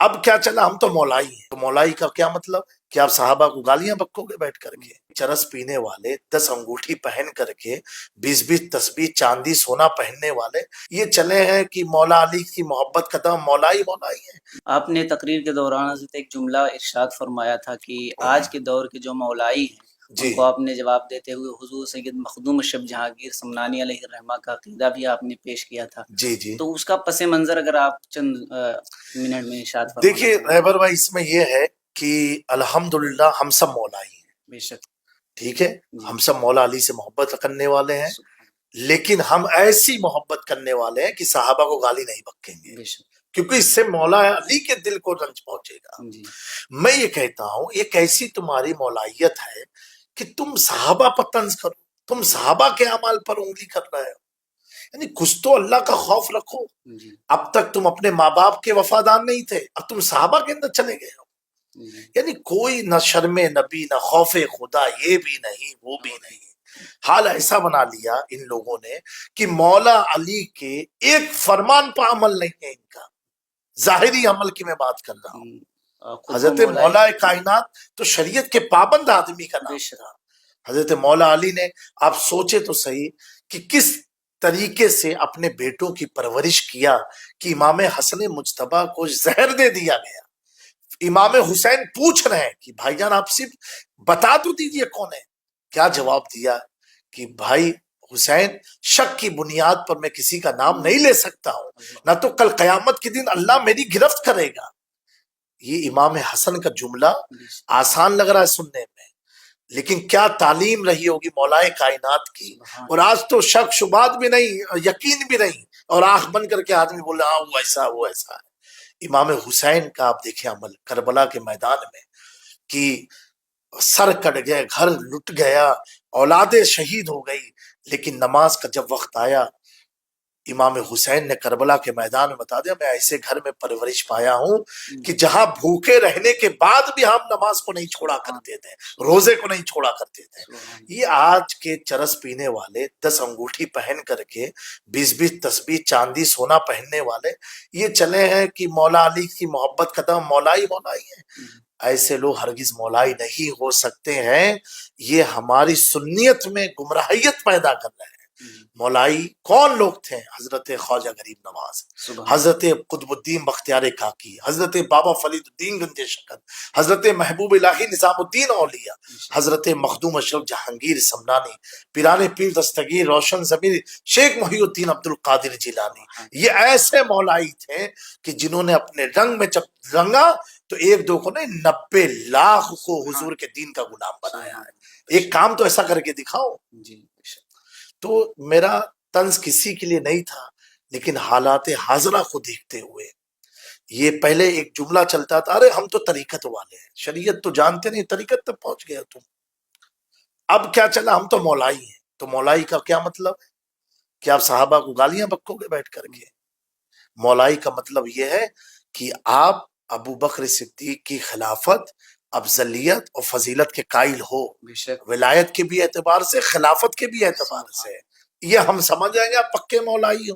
اب کیا چلا، ہم تو مولائی ہیں. تو مولائی کا کیا مطلب کہ آپ صحابہ کو گالیاں بکو گے بیٹھ کر کے؟ چرس پینے والے، 10 انگوٹھی پہن کر کے، 20 تسبیح چاندی سونا پہننے والے یہ چلے ہیں کہ مولا علی کی محبت ختم، مولائی مولائی ہے. آپ نے تقریر کے دوران حضرت ایک جملہ ارشاد فرمایا تھا کہ آج کے دور کے جو مولائی ہیں ان کو آپ نے جواب دیتے ہوئے حضور سید مخدوم الشب جہانگیر سمنانی علیہ الرحمہ کا عقیدہ بھی آپ نے پیش کیا تھا. جی تو اس کا پس منظر اگر آپ چند منٹ میں ارشاد فرمائیں. دیکھیے رہبر بھائی، اس میں یہ ہے کہ الحمدللہ ہم سب مولائی ہیں، بے شک، ٹھیک ہے، ہم سب مولا علی سے محبت کرنے والے ہیں، لیکن ہم ایسی محبت کرنے والے ہیں کہ صحابہ کو گالی نہیں بکیں گے، کیونکہ اس سے مولا علی کے دل کو رنج پہنچے گا. میں یہ کہتا ہوں یہ کیسی تمہاری مولائیت ہے کہ تم صحابہ پر طنز کرو، تم صحابہ کے اعمال پر انگلی کر رہے ہو. یعنی کچھ تو اللہ کا خوف رکھو. اب تک تم اپنے ماں باپ کے وفادار نہیں تھے، اب تم صحابہ کے اندر چلے گئے ہو. یعنی کوئی نہ شرم نبی نہ خوف خدا، یہ بھی نہیں وہ بھی نہیں. حال ایسا بنا لیا ان لوگوں نے کہ مولا علی کے ایک فرمان پر عمل نہیں ہے ان کا. ظاہری عمل کی میں بات کر رہا ہوں. حضرت مولا کائنات تو شریعت کے پابند آدمی کا نام تھا. حضرت مولا علی نے، آپ سوچے تو صحیح کہ کس طریقے سے اپنے بیٹوں کی پرورش کیا کہ امام حسن مجتبیٰ کو زہر دے دیا گیا. امام حسین پوچھ رہے ہیں کہ بھائی جان آپ صرف بتا تو دیجئے کون ہے. کیا جواب دیا کہ بھائی حسین، شک کی بنیاد پر میں کسی کا نام نہیں لے سکتا ہوں، نہ تو کل قیامت کے دن اللہ میری گرفت کرے گا. یہ امام حسن کا جملہ آسان لگ رہا ہے سننے میں، لیکن کیا تعلیم رہی ہوگی مولا کائنات کی. اور آج تو شک شبہات بھی نہیں، یقین بھی نہیں، اور آنکھ بند کر کے آدمی بول رہا وہ ایسا وہ ایسا ہے. امام حسین کا آپ دیکھیں عمل کربلا کے میدان میں کہ سر کٹ گئے، گھر لٹ گیا، اولادیں شہید ہو گئی، لیکن نماز کا جب وقت آیا امام حسین نے کربلا کے میدان میں بتا دیا میں ایسے گھر میں پرورش پایا ہوں کہ جہاں بھوکے رہنے کے بعد بھی ہم نماز کو نہیں چھوڑا کرتے تھے، روزے کو نہیں چھوڑا کرتے تھے. یہ آج کے چرس پینے والے، 10 انگوٹھی پہن کر کے، 20 تسبیح چاندی سونا پہننے والے یہ چلے ہیں کہ مولا علی کی محبت ختم، مولائی مولائی ہے. ایسے لوگ ہرگز مولائی نہیں ہو سکتے ہیں. یہ ہماری سنیت میں گمراہیت پیدا کر رہے ہیں. مولائی کون لوگ تھے؟ حضرت خواجہ غریب نواز، حضرت قطب الدین بختیار کاکی، حضرت بابا فرید الدین گنج شکر، حضرت محبوب الہی نظام الدین اولیاء، حضرت مخدوم اشرف جہانگیر سمنانی، پیران پیر دستگیر روشن ضمیر شیخ محی الدین عبد القادر جیلانی. یہ ایسے مولائی تھے کہ جنہوں نے اپنے رنگ میں جب رنگا تو ایک دو کو نہیں 90 لاکھ کو حضور کے دین کا غلام بنایا ہے. ایک کام تو ایسا کر کے دکھاؤ. تو میرا طنز کسی کے لیے نہیں تھا، لیکن حالات حاضرہ کو دیکھتے ہوئے یہ پہلے ایک جملہ چلتا تھا ارے ہم تو طریقت والے ہیں، شریعت تو جانتے نہیں، طریقت تک پہنچ گیا تم. اب کیا چلا، ہم تو مولائی ہیں. تو مولائی کا کیا مطلب کہ آپ صحابہ کو گالیاں بکو گے بیٹھ کر کے؟ مولائی کا مطلب یہ ہے کہ آپ ابو بکر صدیق کی خلافت، افضلیت اور فضیلت کے قائل ہو، ولایت کے بھی اعتبار سے، خلافت کے بھی اعتبار سے. یہ ہم سمجھ جائیں گے آپ پکے مولائی ہو.